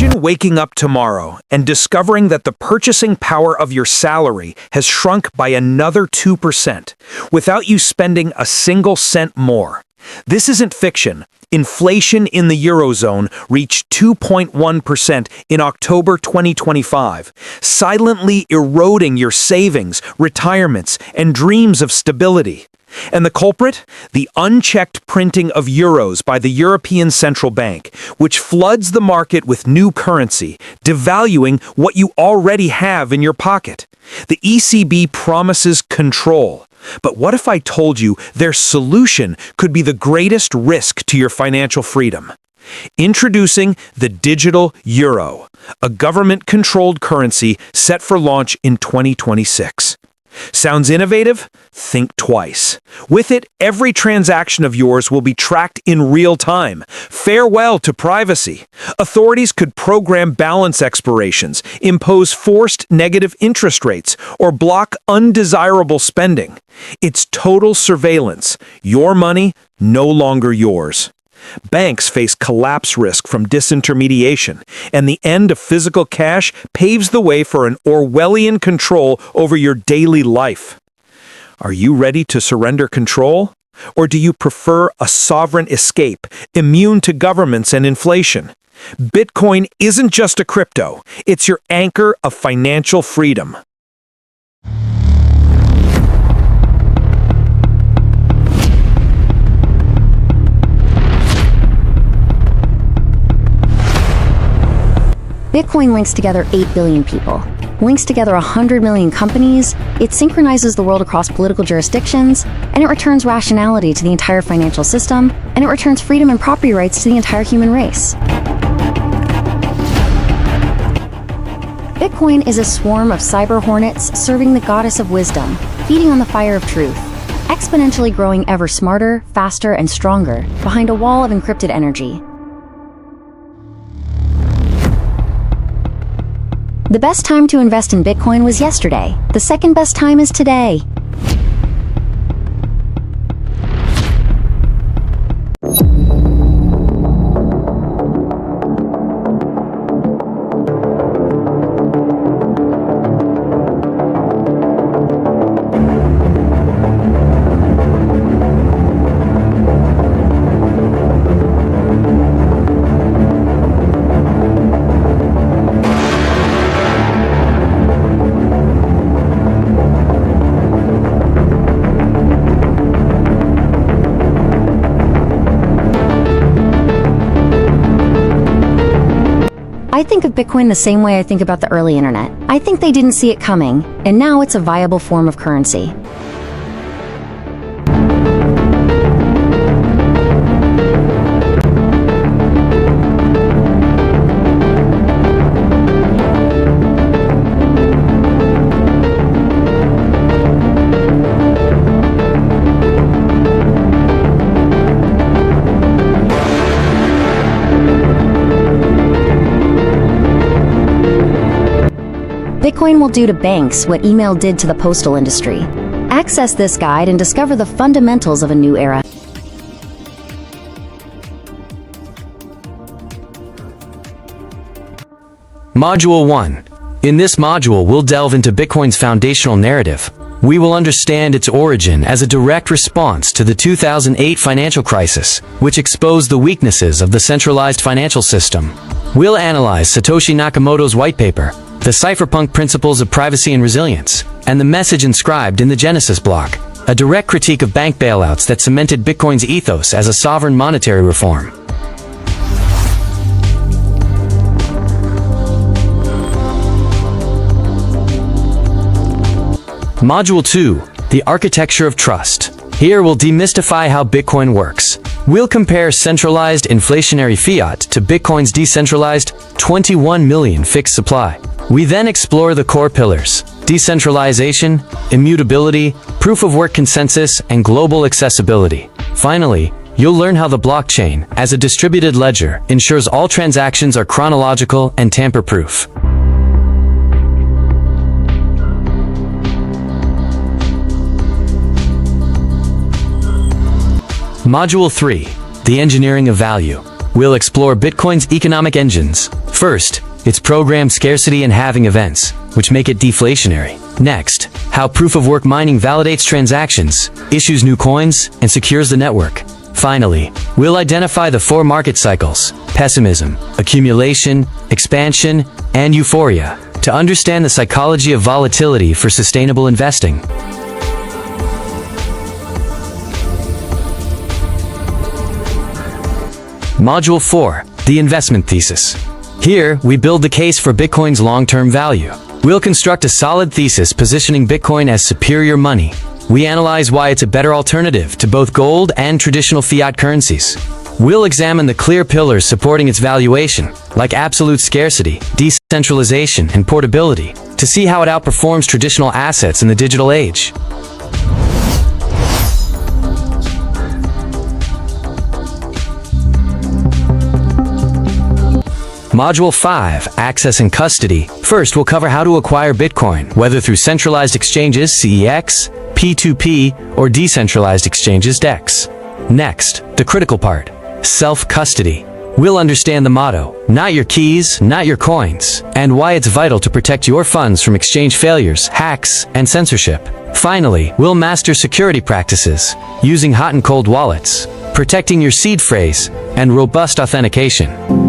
Imagine waking up tomorrow and discovering that the purchasing power of your salary has shrunk by another 2% without you spending a single cent more. This isn't fiction. Inflation in the Eurozone reached 2.1% in October 2025, silently eroding your savings, retirements, and dreams of stability. And the culprit? The unchecked printing of euros by the European Central Bank, which floods the market with new currency, devaluing what you already have in your pocket. The ECB promises control. But what if I told you their solution could be the greatest risk to your financial freedom? Introducing the digital euro, a government-controlled currency set for launch in 2026. Sounds innovative? Think twice. With it, every transaction of yours will be tracked in real time. Farewell to privacy. Authorities could program balance expirations, impose forced negative interest rates, or block undesirable spending. It's total surveillance. Your money, no longer yours. Banks face collapse risk from disintermediation, and the end of physical cash paves the way for an Orwellian control over your daily life. Are you ready to surrender control? Or do you prefer a sovereign escape, immune to governments and inflation? Bitcoin isn't just a crypto, it's your anchor of financial freedom. Bitcoin links together 8 billion people, links together 100 million companies, it synchronizes the world across political jurisdictions, and it returns rationality to the entire financial system, and it returns freedom and property rights to the entire human race. Bitcoin is a swarm of cyber hornets serving the goddess of wisdom, feeding on the fire of truth, exponentially growing ever smarter, faster, and stronger behind a wall of encrypted energy. The best time to invest in Bitcoin was yesterday. The second best time is today. I think of Bitcoin the same way I think about the early internet. I think they didn't see it coming, and now it's a viable form of currency. Bitcoin will do to banks what email did to the postal industry. Access this guide and discover the fundamentals of a new era. Module 1. In this module, we'll delve into Bitcoin's foundational narrative. We will understand its origin as a direct response to the 2008 financial crisis, which exposed the weaknesses of the centralized financial system. We'll analyze Satoshi Nakamoto's white paper, the cypherpunk principles of privacy and resilience, and the message inscribed in the Genesis block, a direct critique of bank bailouts that cemented Bitcoin's ethos as a sovereign monetary reform. Module 2. The Architecture of Trust. Here we'll demystify how Bitcoin works. We'll compare centralized inflationary fiat to Bitcoin's decentralized 21 million fixed supply. We then explore the core pillars: decentralization, immutability, proof-of-work consensus, and global accessibility. Finally, you'll learn how the blockchain, as a distributed ledger, ensures all transactions are chronological and tamper-proof. Module 3. The Engineering of Value. We'll explore Bitcoin's economic engines, First, its programmed scarcity and halving events, which make it deflationary. Next, how proof-of-work mining validates transactions, issues new coins, and secures the network. Finally, we'll identify the 4 market cycles: pessimism, accumulation, expansion, and euphoria, to understand the psychology of volatility for sustainable investing. Module 4, the investment thesis. Here, we build the case for Bitcoin's long-term value. We'll construct a solid thesis positioning Bitcoin as superior money. We analyze why it's a better alternative to both gold and traditional fiat currencies. We'll examine the clear pillars supporting its valuation, like absolute scarcity, decentralization, and portability, to see how it outperforms traditional assets in the digital age. Module 5, Access and Custody. First, we'll cover how to acquire Bitcoin, whether through centralized exchanges, CEX, P2P, or decentralized exchanges, DEX. Next, the critical part, self-custody. We'll understand the motto, not your keys, not your coins, and why it's vital to protect your funds from exchange failures, hacks, and censorship. Finally, we'll master security practices, using hot and cold wallets, protecting your seed phrase, and robust authentication.